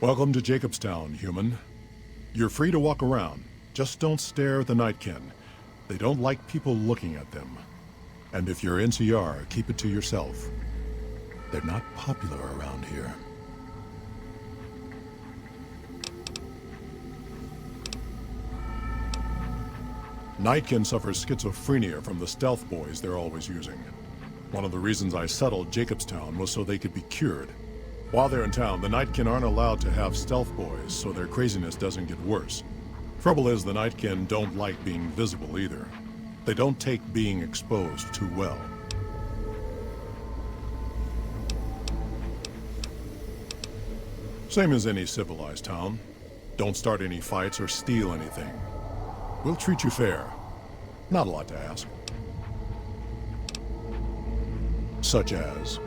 Welcome to Jacobstown, human. You're free to walk around. Just don't stare at the Nightkin. They don't like people looking at them. And if you're NCR, keep it to yourself. They're not popular around here. Nightkin suffers schizophrenia from the stealth boys they're always using. One of the reasons I settled Jacobstown was so they could be cured. While they're in town, the Nightkin aren't allowed to have stealth boys, so their craziness doesn't get worse. Trouble is, the Nightkin don't like being visible either. They don't take being exposed too well. Same as any civilized town. Don't start any fights or steal anything. We'll treat you fair. Not a lot to ask. Such as...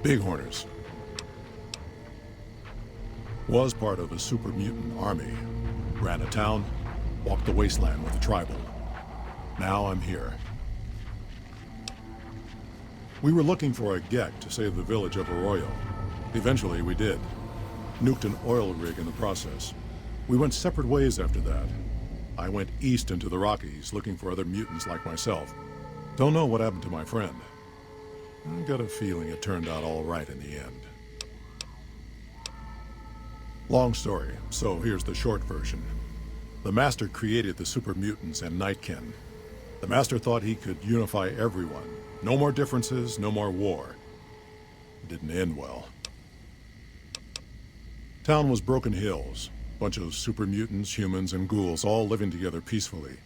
Bighorners. Was part of a super mutant army. Ran a town, walked the wasteland with a tribal. Now I'm here. We were looking for a Gek to save the village of Arroyo. Eventually we did. Nuked an oil rig in the process. We went separate ways after that. I went east into the Rockies looking for other mutants like myself. Don't know what happened to my friend. I got a feeling it turned out all right in the end. Long story, so here's the short version. The Master created the super mutants and Nightkin. The Master thought he could unify everyone. No more differences, no more war. It didn't end well. Town was Broken Hills. Bunch of super mutants, humans, and ghouls all living together peacefully.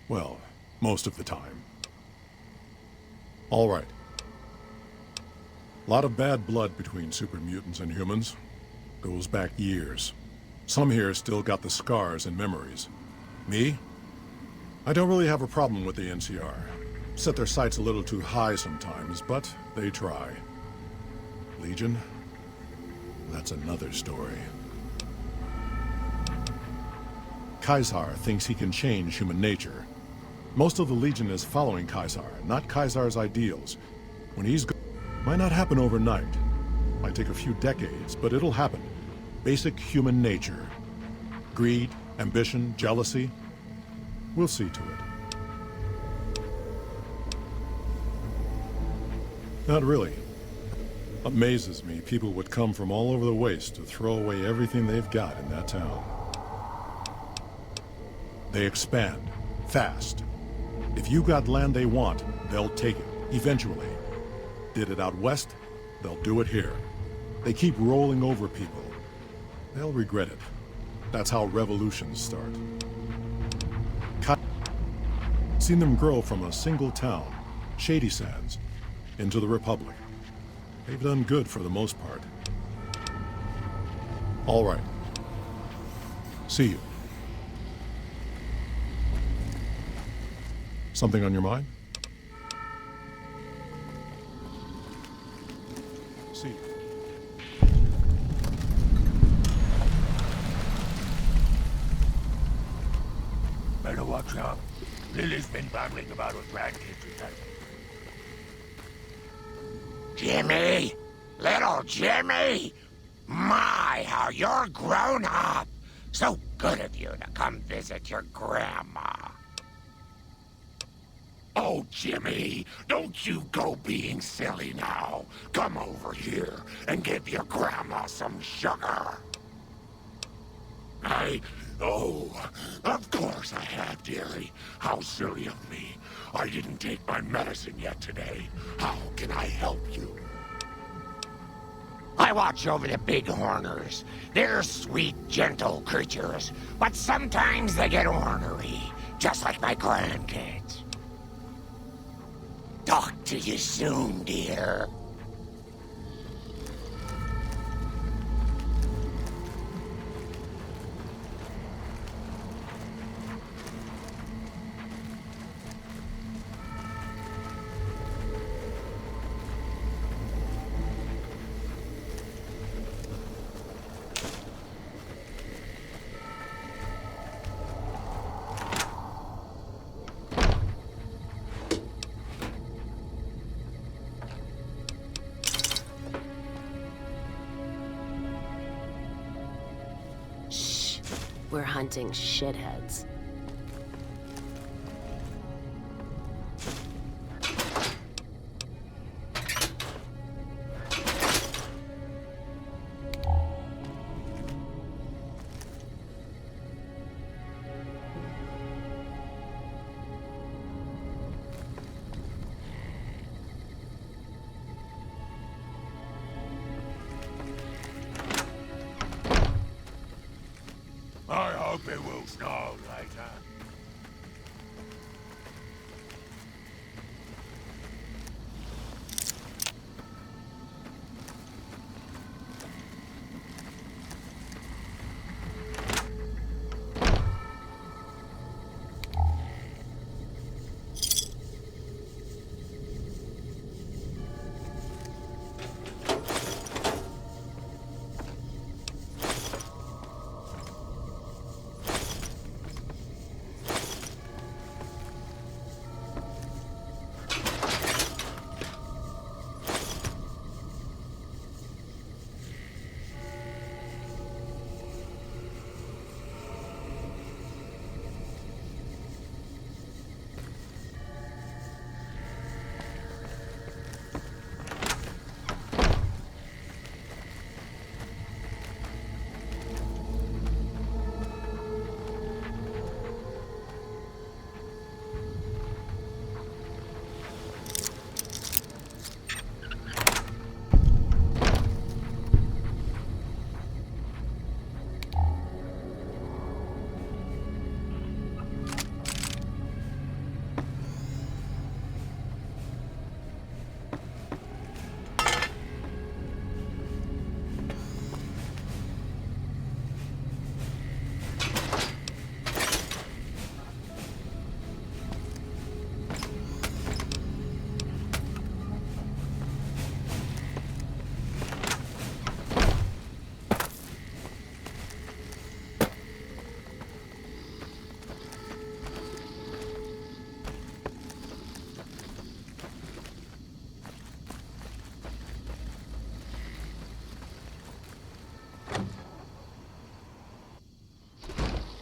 Well, most of the time. All right. Lot of bad blood between super mutants and humans. Goes back years. Some here still got the scars and memories. Me? I don't really have a problem with the NCR. Set their sights a little too high sometimes, but they try. Legion? That's another story. Caesar thinks he can change human nature. Most of the Legion is following Caesar, not Caesar's ideals. When he's gone, might not happen overnight. Might take a few decades, but it'll happen. Basic human nature. Greed, ambition, jealousy. We'll see to it. Not really. Amazes me people would come from all over the waste to throw away everything they've got in that town. They expand. Fast. If you got land they want, they'll take it. Eventually. Did it out west, they'll do it here. They keep rolling over people. They'll regret it. That's how revolutions start. Seen them grow from a single town, Shady Sands, into the Republic. They've done good for the most part. All right. See you. Something on your mind? See you. Better watch out. Lily's been babbling about her grandkids with that. Jimmy! Little Jimmy! My, how you're grown up! So good of you to come visit your grandma. Oh, Jimmy, don't you go being silly now. Come over here and give your grandma some sugar. Oh, of course I have, dearie. How silly of me. I didn't take my medicine yet today. How can I help you? I watch over the Bighorners. They're sweet, gentle creatures, but sometimes they get ornery, just like my grandkids. Talk to you soon, dear. We're hunting shitheads. I hope it will snow later.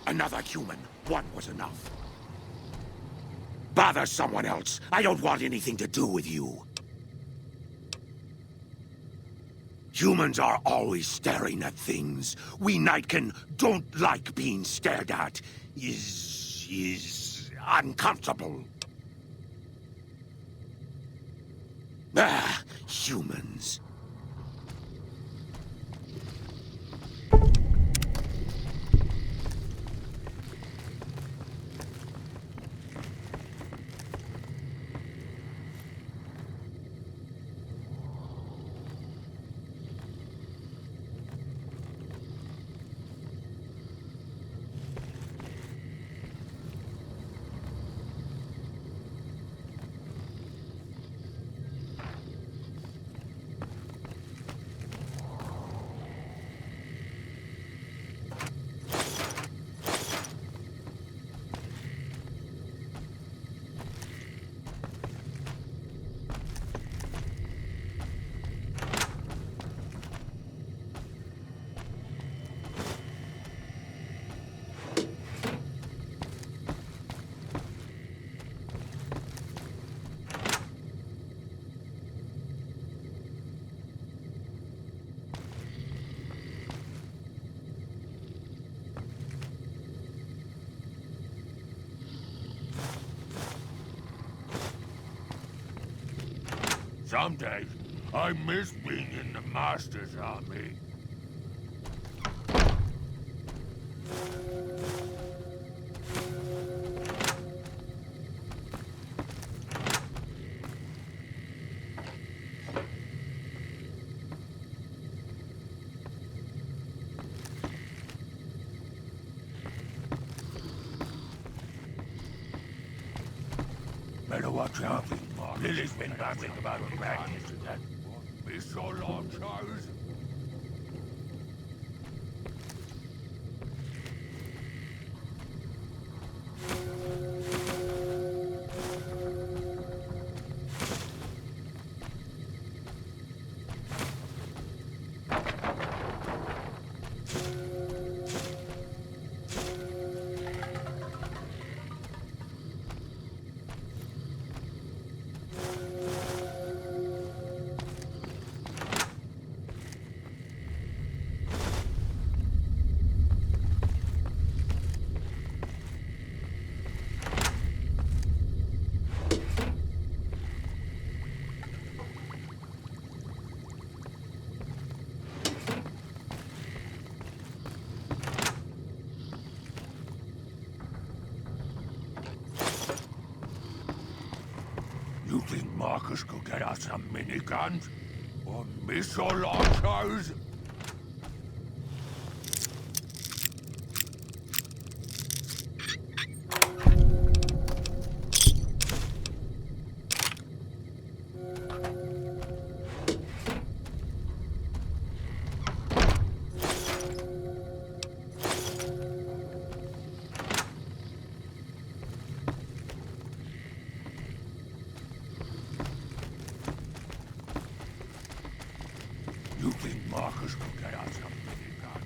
Another human. One was enough. Bother someone else. I don't want anything to do with you. Humans are always staring at things. We Nightkin don't like being stared at. Is uncomfortable. Ah, humans. Some days, I miss being in the Master's army. Better watch out. Lily's been babbling about the madness of that Missile launchers. You think Marcus could get us some miniguns? Or missile launchers? You think Marcus could get us some miniguns?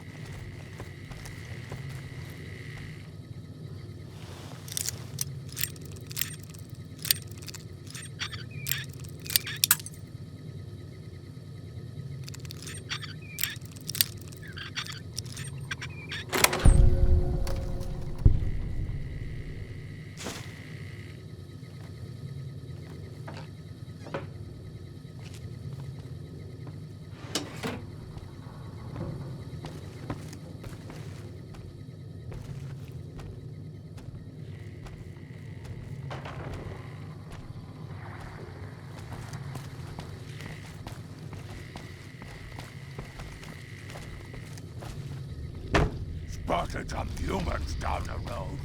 Spotted some humans down the road.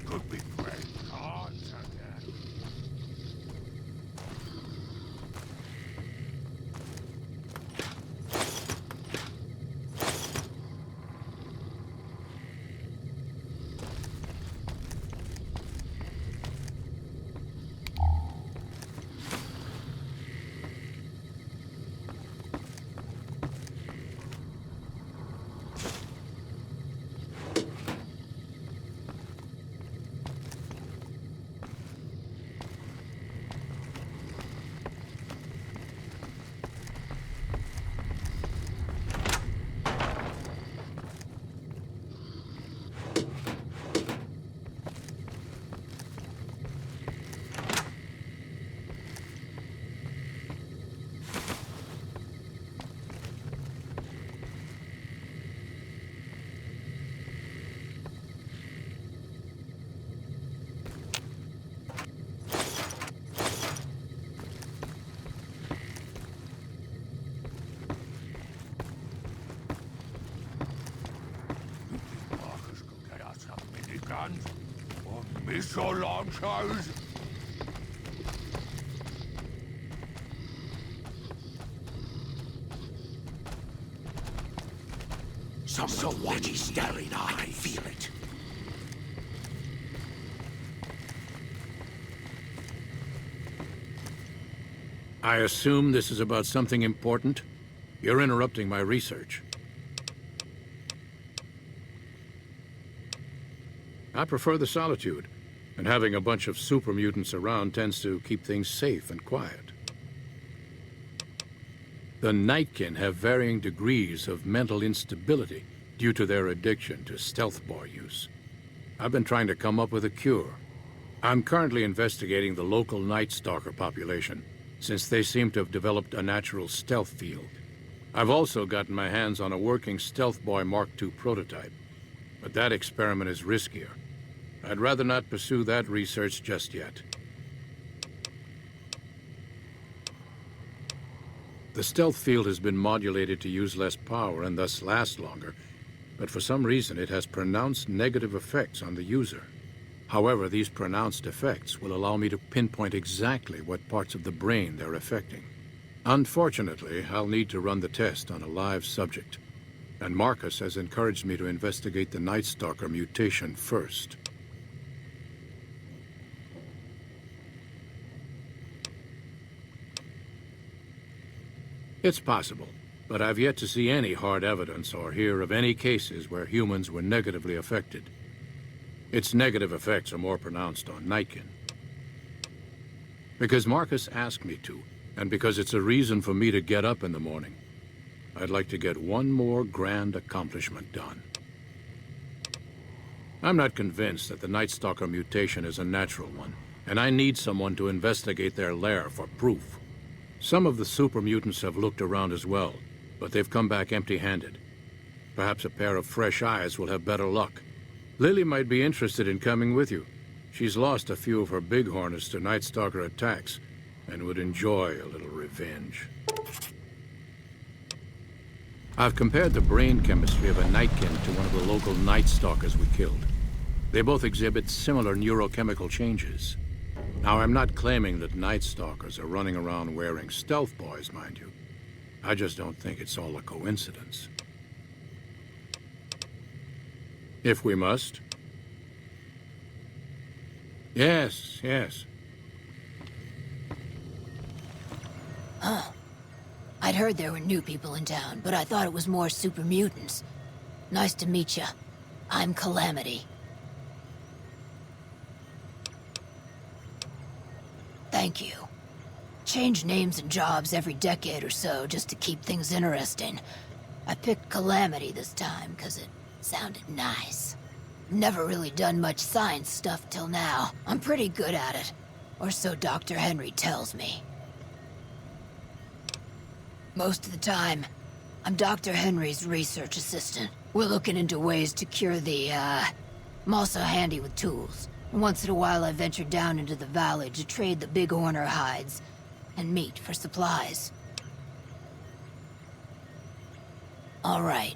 Could be great cons again. Guns or missile launchers? Someone watching, staring. I can feel it. I assume this is about something important? You're interrupting my research. I prefer the solitude, and having a bunch of super mutants around tends to keep things safe and quiet. The Nightkin have varying degrees of mental instability due to their addiction to stealth boy use. I've been trying to come up with a cure. I'm currently investigating the local Night Stalker population, since they seem to have developed a natural stealth field. I've also gotten my hands on a working Stealth Boy Mark II prototype, but that experiment is riskier. I'd rather not pursue that research just yet. The stealth field has been modulated to use less power and thus last longer, but for some reason it has pronounced negative effects on the user. However, these pronounced effects will allow me to pinpoint exactly what parts of the brain they're affecting. Unfortunately, I'll need to run the test on a live subject, and Marcus has encouraged me to investigate the Night Stalker mutation first. It's possible, but I've yet to see any hard evidence or hear of any cases where humans were negatively affected. Its negative effects are more pronounced on Nightkin. Because Marcus asked me to, and because it's a reason for me to get up in the morning, I'd like to get one more grand accomplishment done. I'm not convinced that the Night Stalker mutation is a natural one, and I need someone to investigate their lair for proof. Some of the super mutants have looked around as well, but they've come back empty-handed. Perhaps a pair of fresh eyes will have better luck. Lily might be interested in coming with you. She's lost a few of her bighorners to Night Stalker attacks, and would enjoy a little revenge. I've compared the brain chemistry of a Nightkin to one of the local Night Stalkers we killed. They both exhibit similar neurochemical changes. Now, I'm not claiming that Night Stalkers are running around wearing stealth boys, mind you. I just don't think it's all a coincidence. If we must. Yes, yes. Huh. I'd heard there were new people in town, but I thought it was more super mutants. Nice to meet ya. I'm Calamity. Thank you. Change names and jobs every decade or so just to keep things interesting. I picked Calamity this time because it sounded nice. Never really done much science stuff till now. I'm pretty good at it. Or so Dr. Henry tells me. Most of the time, I'm Dr. Henry's research assistant. We're looking into ways to cure the, I'm also handy with tools. And once in a while I venture down into the valley to trade the big horner hides and meat for supplies. All right.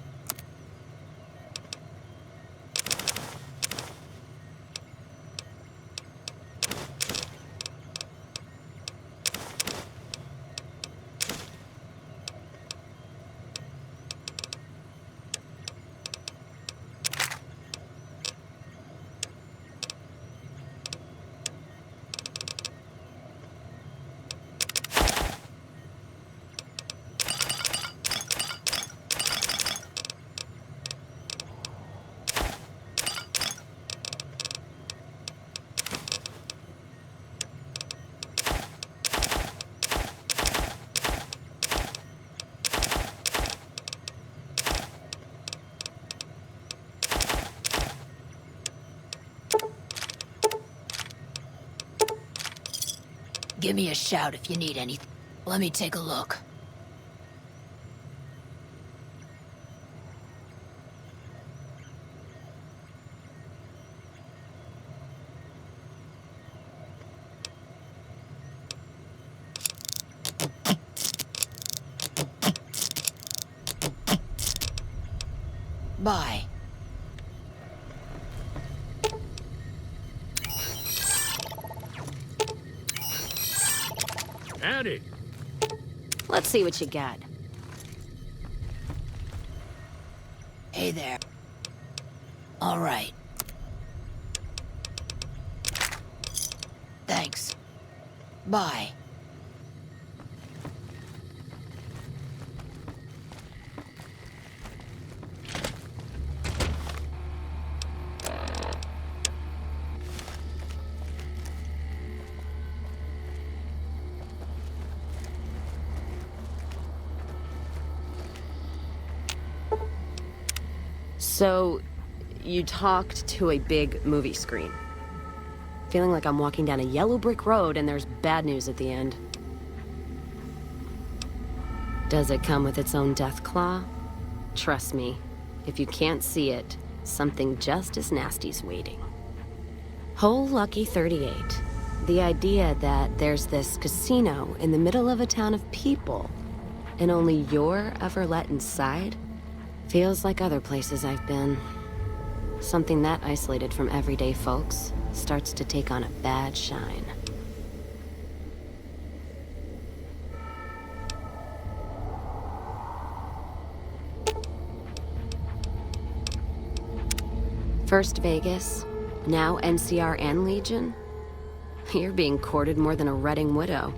Give me a shout if you need anything. Let me take a look. Bye. Howdy. Let's see what you got. Hey there. All right. Thanks. Bye. So, you talked to a big movie screen. Feeling like I'm walking down a yellow brick road and there's bad news at the end. Does it come with its own death claw? Trust me, if you can't see it, something just as nasty's waiting. Whole Lucky 38. The idea that there's this casino in the middle of a town of people, and only you're ever let inside, feels like other places I've been. Something that isolated from everyday folks starts to take on a bad shine. First Vegas, now NCR and Legion. You're being courted more than a Redding widow.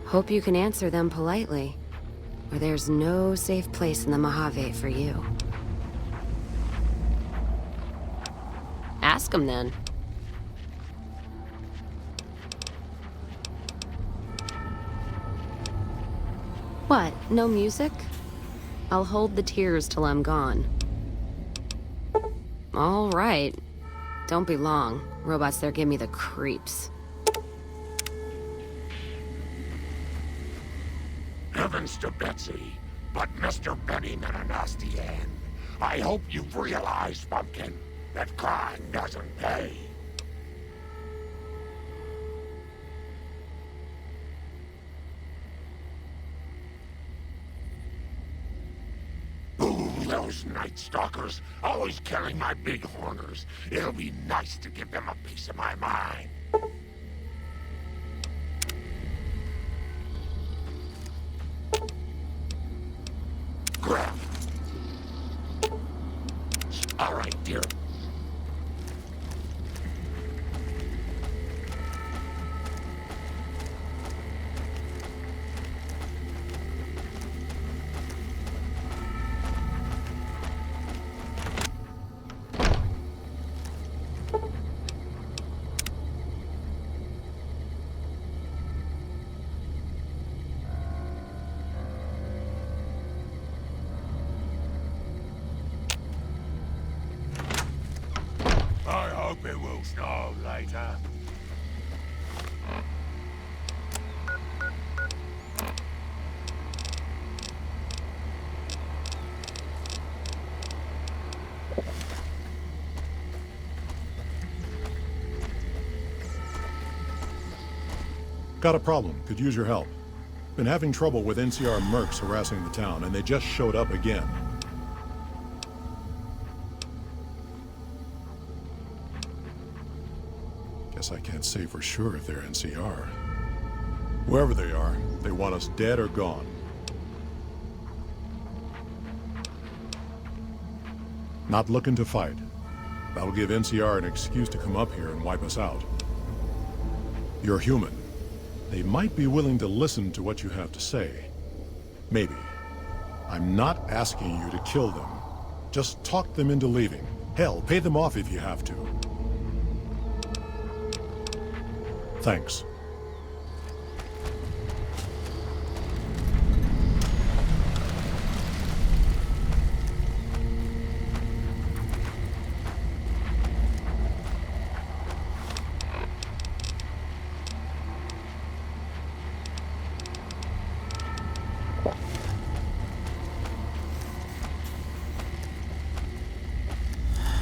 Hope you can answer them politely, or there's no safe place in the Mojave for you. Ask them then. What, no music? I'll hold the tears till I'm gone. All right. Don't be long. Robots there give me the creeps. Heavens to Betsy, but Mr. Benny met a nasty end. I hope you've realized, Pumpkin, that crime doesn't pay. Those Night Stalkers, always killing my big horners. It'll be nice to give them a piece of my mind. Grab. All right, dear. I hope it will snow later. Got a problem. Could use your help. Been having trouble with NCR mercs harassing the town, and they just showed up again. Guess I can't say for sure if they're NCR. Whoever they are, they want us dead or gone. Not looking to fight. That'll give NCR an excuse to come up here and wipe us out. You're human. They might be willing to listen to what you have to say. Maybe. I'm not asking you to kill them. Just talk them into leaving. Hell, pay them off if you have to. Thanks.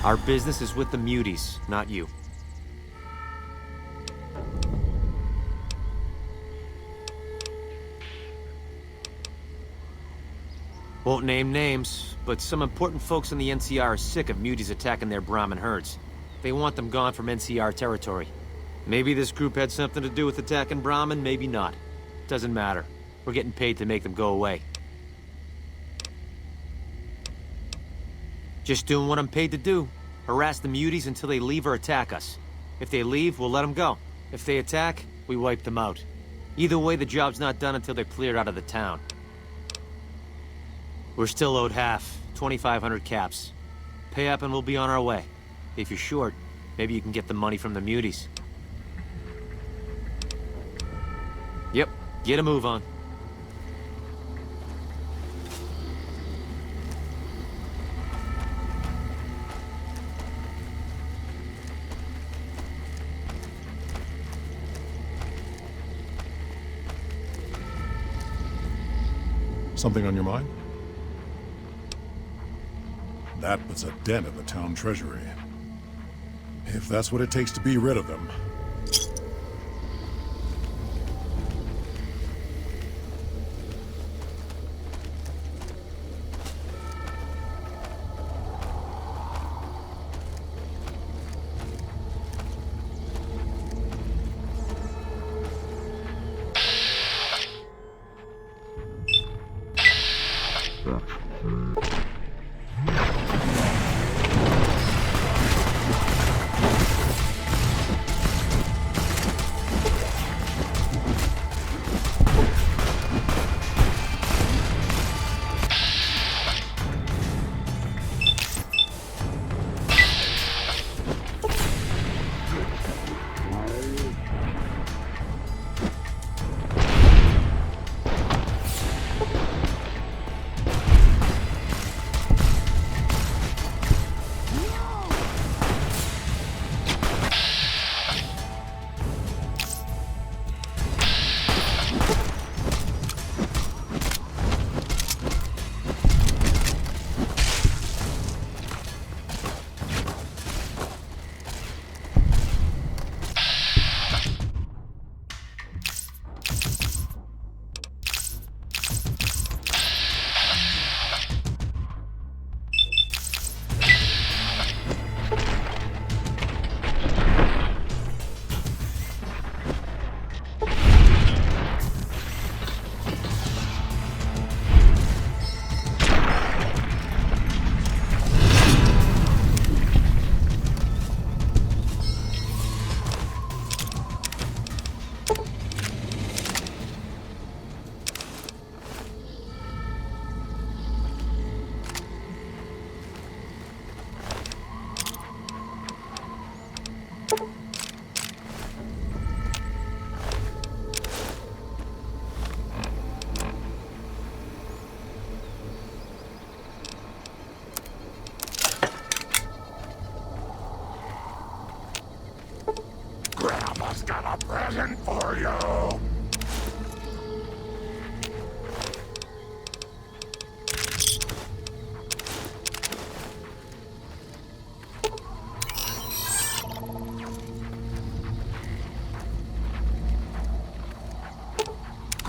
Our business is with the muties, not you. Won't name names, but some important folks in the NCR are sick of muties attacking their Brahmin herds. They want them gone from NCR territory. Maybe this group had something to do with attacking Brahmin, maybe not. Doesn't matter. We're getting paid to make them go away. Just doing what I'm paid to do. Harass the muties until they leave or attack us. If they leave, we'll let them go. If they attack, we wipe them out. Either way, the job's not done until they're cleared out of the town. We're still owed half, 2,500 caps. Pay up and we'll be on our way. If you're short, maybe you can get the money from the muties. Yep, get a move on. Something on your mind? That puts a dent in the town treasury. If that's what it takes to be rid of them.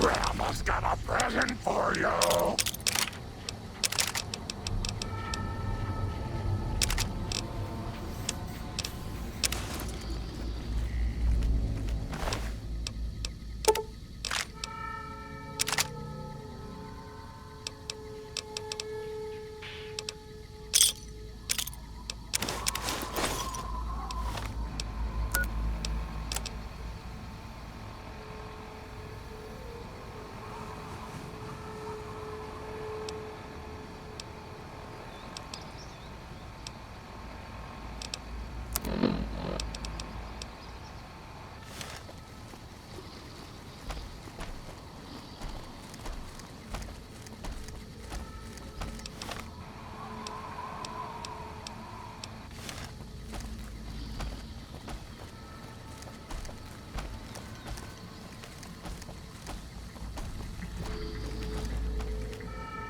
Grandma's got a present for you.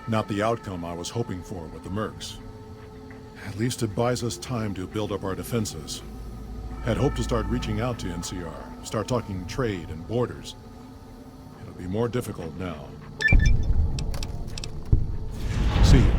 Not the outcome I was hoping for with the mercs. At least it buys us time to build up our defenses. Had hoped to start reaching out to NCR, start talking trade and borders. It'll be more difficult now. See you.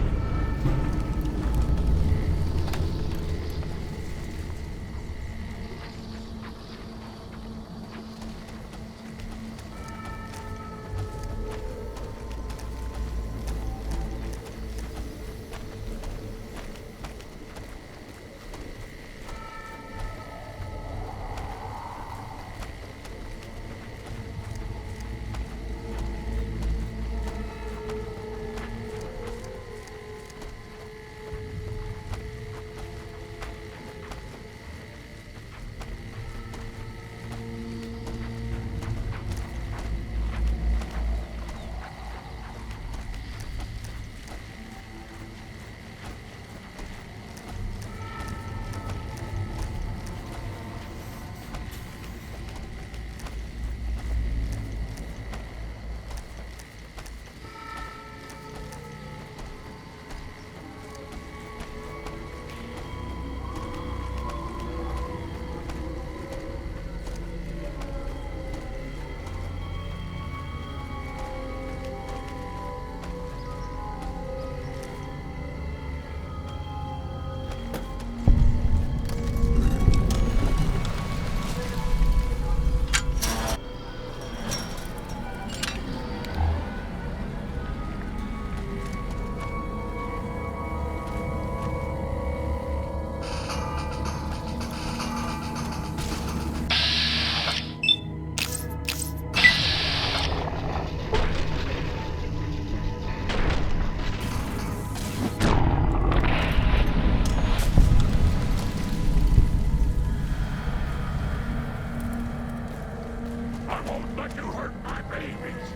I won't let you hurt my babies.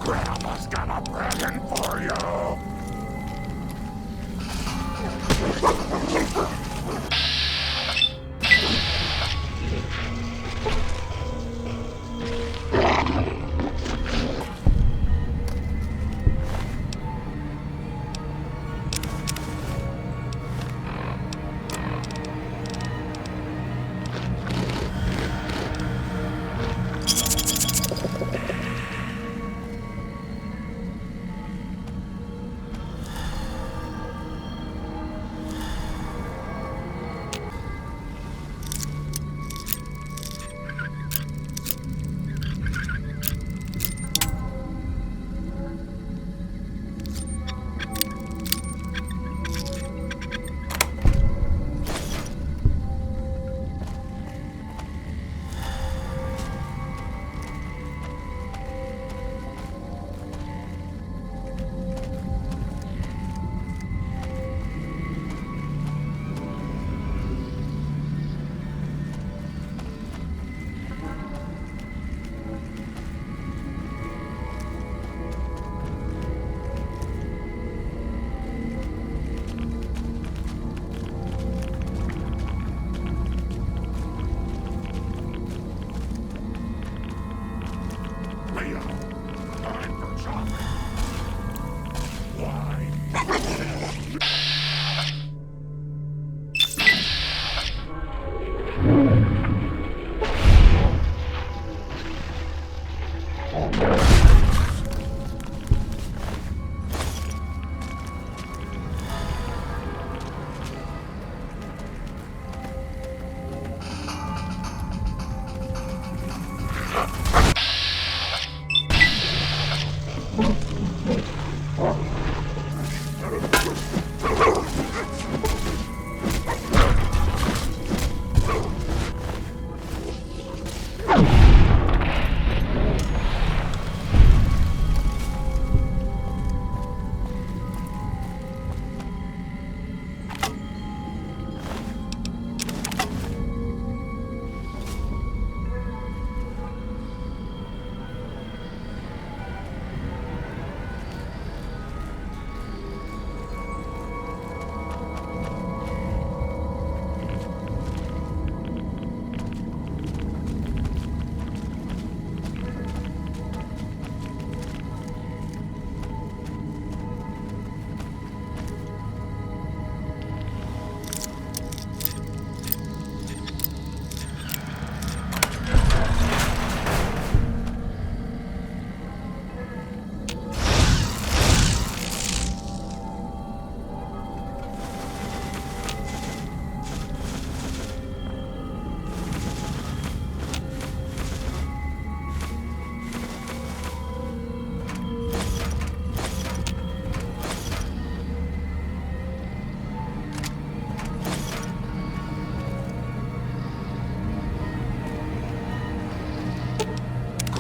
Grandma's got a present for you.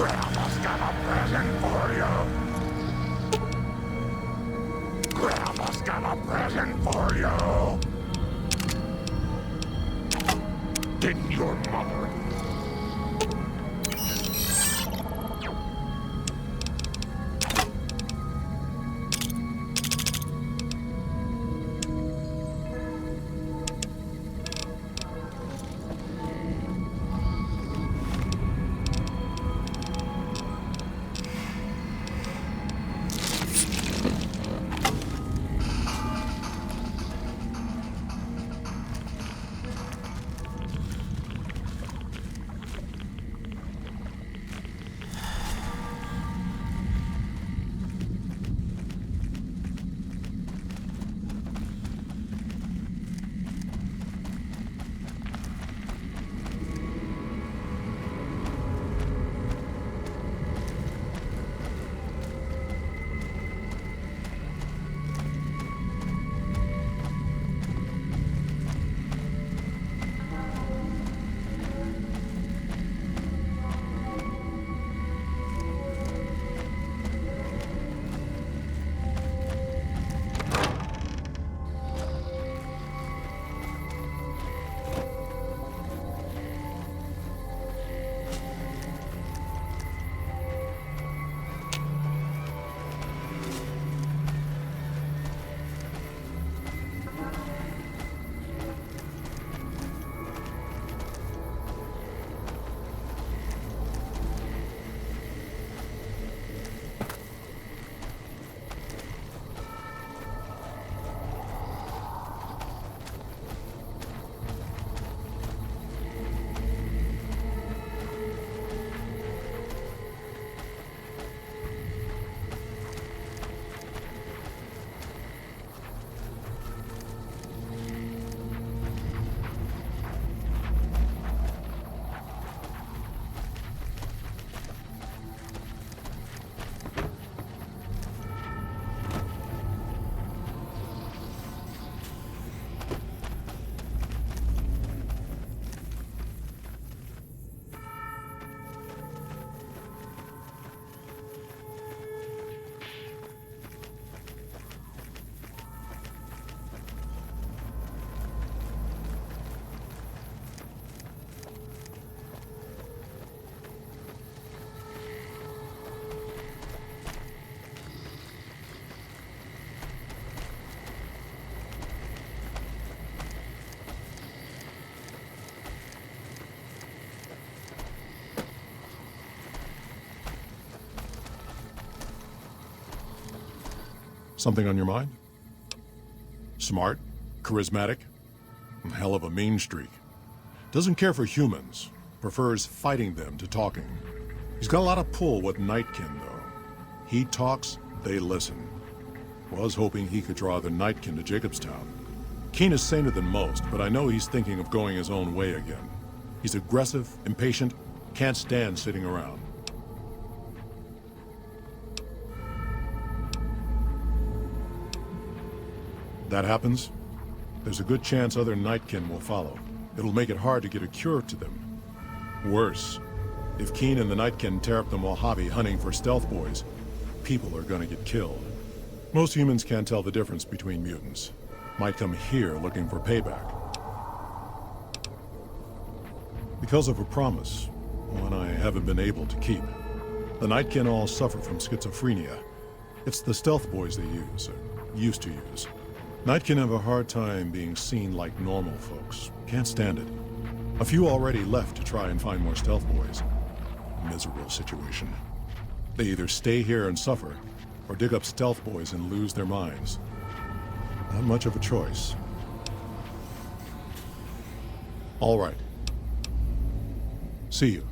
Grandma's got a present for you. Grandma's got a present for you. Didn't your mother? Something on your mind? Smart, charismatic, and hell of a mean streak. Doesn't care for humans, prefers fighting them to talking. He's got a lot of pull with Nightkin, though. He talks, they listen. Was hoping he could draw the Nightkin to Jacobstown. Keen is saner than most, but I know he's thinking of going his own way again. He's aggressive, impatient, Can't stand sitting around. That happens, there's a good chance other Nightkin will follow. It'll make it hard to get a cure to them. Worse, if Keen and the Nightkin tear up the Mojave hunting for stealth boys, people are gonna get killed. Most humans can't tell the difference between mutants. Might come here looking for payback. Because of a promise, one I haven't been able to keep. The Nightkin all suffer from schizophrenia. It's the stealth boys they use, or used to use. Nightkin have a hard time being seen like normal folks. Can't stand it. A few already left to try and find more stealth boys. Miserable situation. They either stay here and suffer, or dig up stealth boys and lose their minds. Not much of a choice. All right. See you.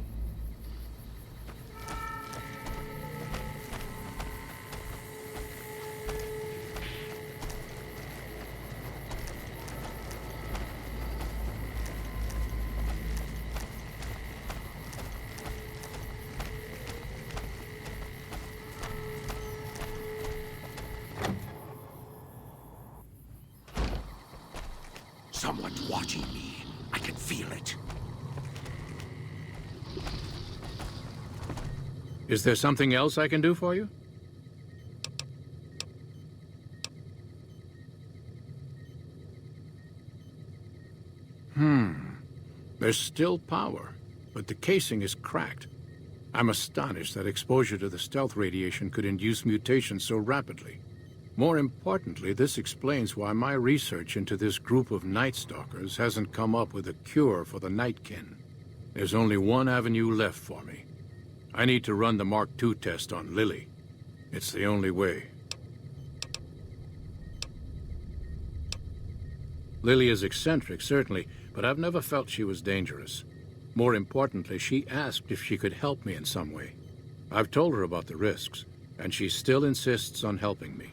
Someone's watching me. I can feel it. Is there something else I can do for you? There's still power, but the casing is cracked. I'm astonished that exposure to the stealth radiation could induce mutations so rapidly. More importantly, this explains why my research into this group of Night Stalkers hasn't come up with a cure for the Nightkin. There's only one avenue left for me. I need to run the Mark II test on Lily. It's the only way. Lily is eccentric, certainly, but I've never felt she was dangerous. More importantly, she asked if she could help me in some way. I've told her about the risks, and she still insists on helping me.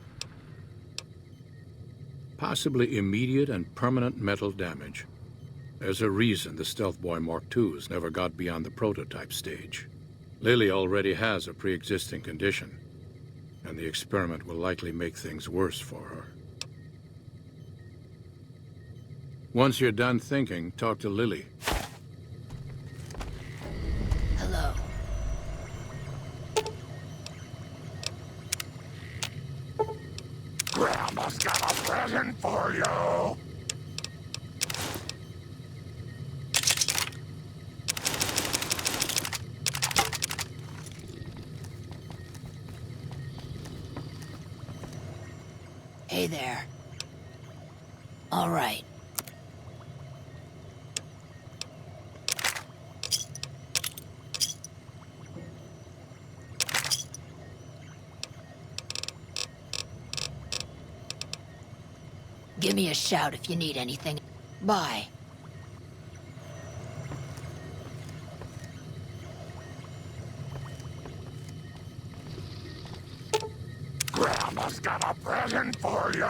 Possibly immediate and permanent mental damage. There's a reason the Stealth Boy Mark IIs never got beyond the prototype stage. Lily already has a pre-existing condition, and the experiment will likely make things worse for her. Once you're done thinking, talk to Lily. Hello. Grandma's got a present for you. Hey there. All right. Give me a shout if you need anything. Bye. Grandma's got a present for you.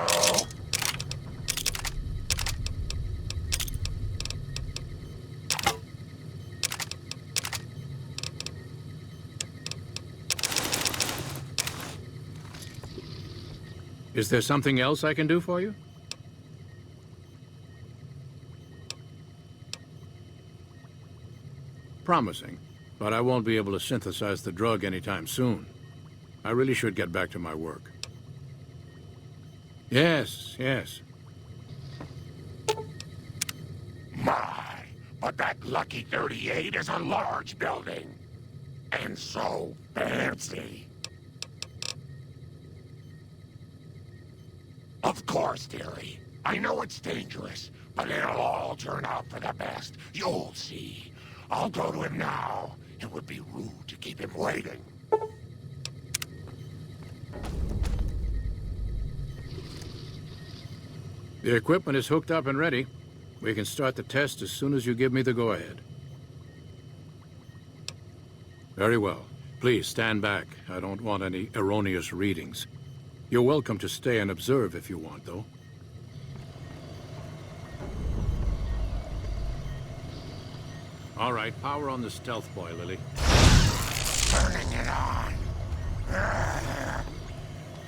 Is there something else I can do for you? Promising, but I won't be able to synthesize the drug anytime soon. I really should get back to my work. Yes, yes. My, but that Lucky 38 is a large building. And so fancy. Of course, dearie. I know it's dangerous, but it'll all turn out for the best. You'll see. I'll go to him now. It would be rude to keep him waiting. The equipment is hooked up and ready. We can start the test as soon as you give me the go-ahead. Very well. Please stand back. I don't want any erroneous readings. You're welcome to stay and observe if you want, though. All right, power on the stealth boy, Lily. Turning it on.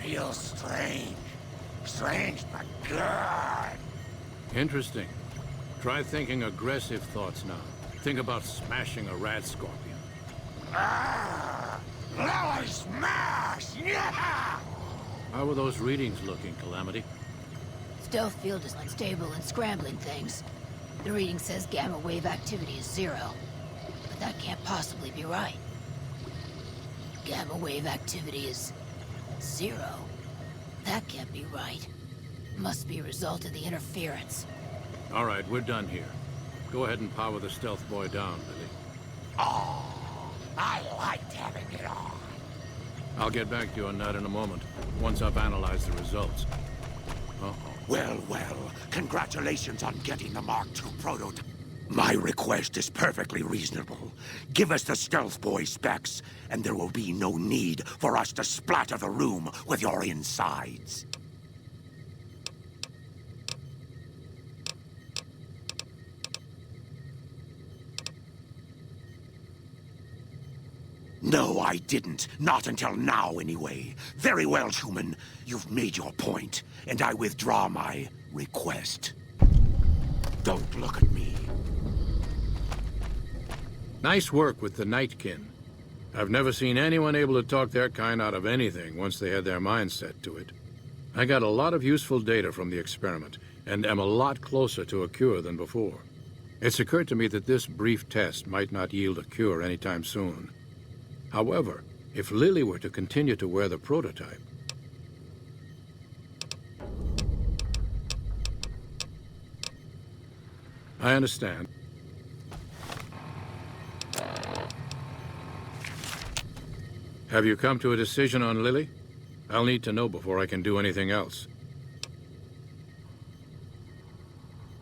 Feels strange. Strange, but good. Interesting. Try thinking aggressive thoughts now. Think about smashing a rat scorpion. Lily smash! Yeah! How were those readings looking, Calamity? Stealth field is unstable and scrambling things. The reading says gamma wave activity is 0. But that can't possibly be right. Gamma wave activity is 0. That can't be right. Must be a result of the interference. All right, we're done here. Go ahead and power the stealth boy down, Lily. Oh, I liked having it on. I'll get back to you on that in a moment, once I've analyzed the results. Uh-oh. Well, well, congratulations on getting the Mark II prototype. My request is perfectly reasonable. Give us the Stealth Boy specs, and there will be no need for us to splatter the room with your insides. No, I didn't. Not until now, anyway. Very well, human. You've made your point, and I withdraw my request. Don't look at me. Nice work with the Nightkin. I've never seen anyone able to talk their kind out of anything once they had their mind set to it. I got a lot of useful data from the experiment, and am a lot closer to a cure than before. It's occurred to me that this brief test might not yield a cure anytime soon. However, if Lily were to continue to wear the prototype... I understand. Have you come to a decision on Lily? I'll need to know before I can do anything else.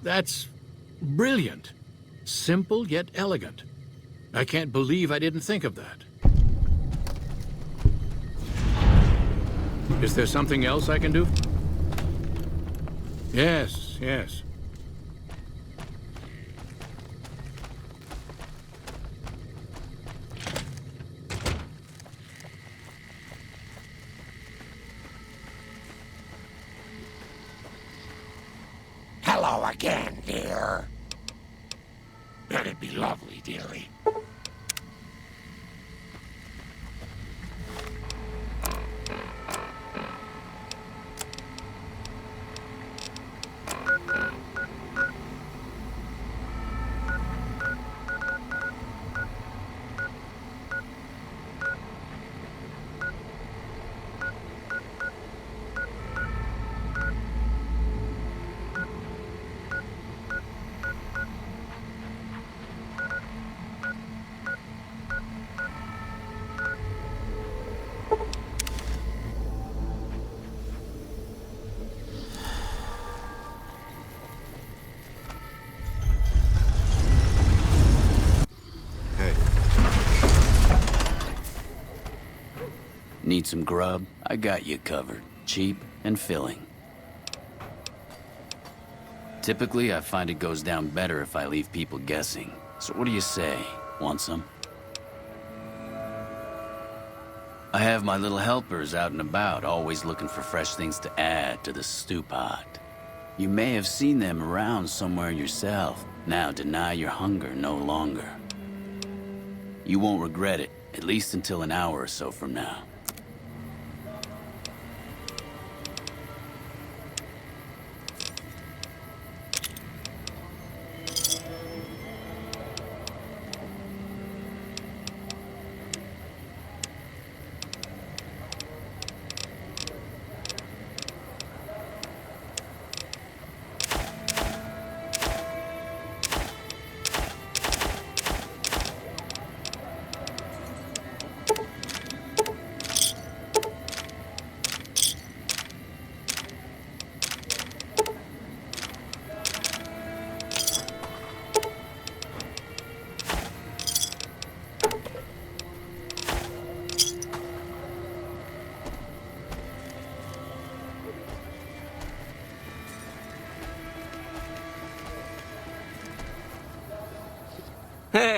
That's brilliant. Simple yet elegant. I can't believe I didn't think of that. Is there something else I can do? Yes, yes. Hello again, dear. It'd be lovely, dearie. Need some grub? I got you covered. Cheap and filling. Typically, I find it goes down better if I leave people guessing. So what do you say? Want some? I have my little helpers out and about, always looking for fresh things to add to the stew pot. You may have seen them around somewhere yourself. Now deny your hunger no longer. You won't regret it, at least until an hour or so from now.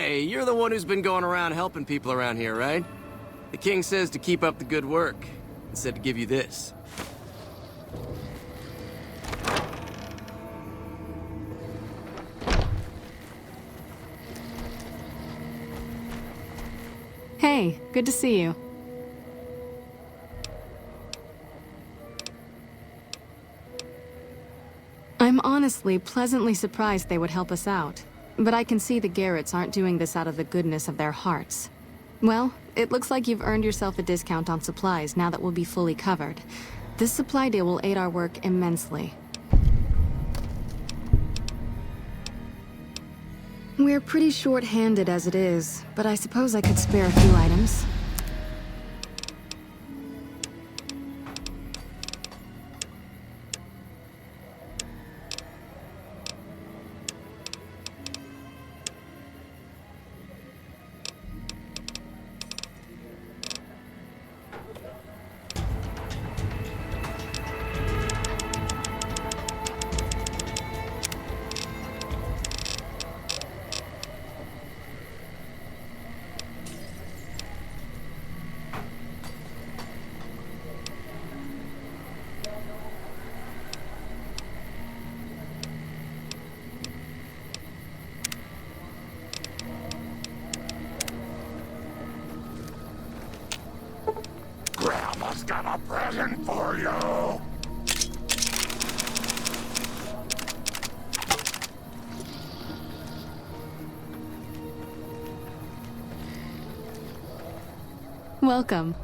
Hey, you're the one who's been going around helping people around here, right? The king says to keep up the good work, and said to give you this. Hey, good to see you. I'm honestly pleasantly surprised they would help us out. But I can see the Garretts aren't doing this out of the goodness of their hearts. Well, it looks like you've earned yourself a discount on supplies now that we'll be fully covered. This supply deal will aid our work immensely. We're pretty short-handed as it is, but I suppose I could spare a few items. Grandma's got a present for you! Welcome.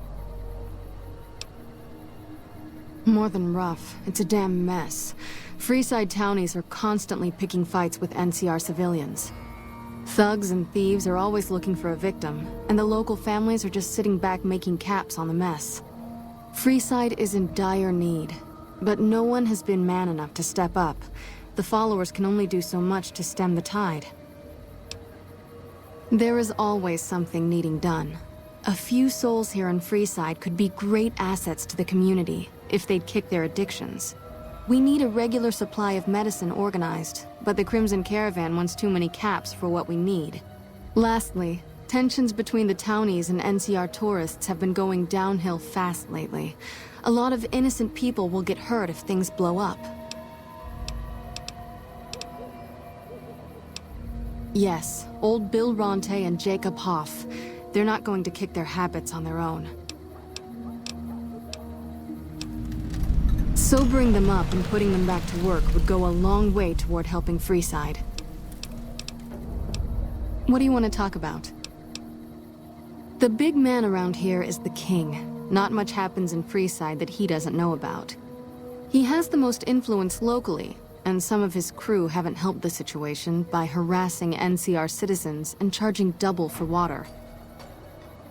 More than rough, it's a damn mess. Freeside townies are constantly picking fights with NCR civilians. Thugs and thieves are always looking for a victim, and the local families are just sitting back making caps on the mess. Freeside is in dire need, but no one has been man enough to step up. The followers can only do so much to stem the tide. There is always something needing done. A few souls here in Freeside could be great assets to the community if they'd kick their addictions. We need a regular supply of medicine organized, but the Crimson Caravan wants too many caps for what we need. Lastly, tensions between the townies and NCR tourists have been going downhill fast lately. A lot of innocent people will get hurt if things blow up. Yes, old Bill Ronte and Jacob Hoff. They're not going to kick their habits on their own. Sobering them up and putting them back to work would go a long way toward helping Freeside. What do you want to talk about? The big man around here is the king. Not much happens in Freeside that he doesn't know about. He has the most influence locally, and some of his crew haven't helped the situation by harassing NCR citizens and charging double for water.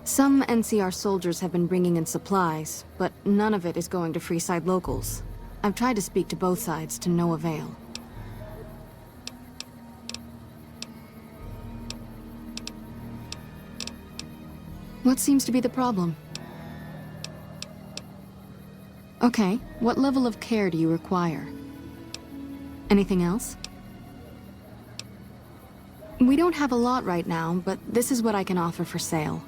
Some NCR soldiers have been bringing in supplies, but none of it is going to Freeside locals. I've tried to speak to both sides to no avail. What seems to be the problem? Okay, what level of care do you require? Anything else? We don't have a lot right now, but this is what I can offer for sale.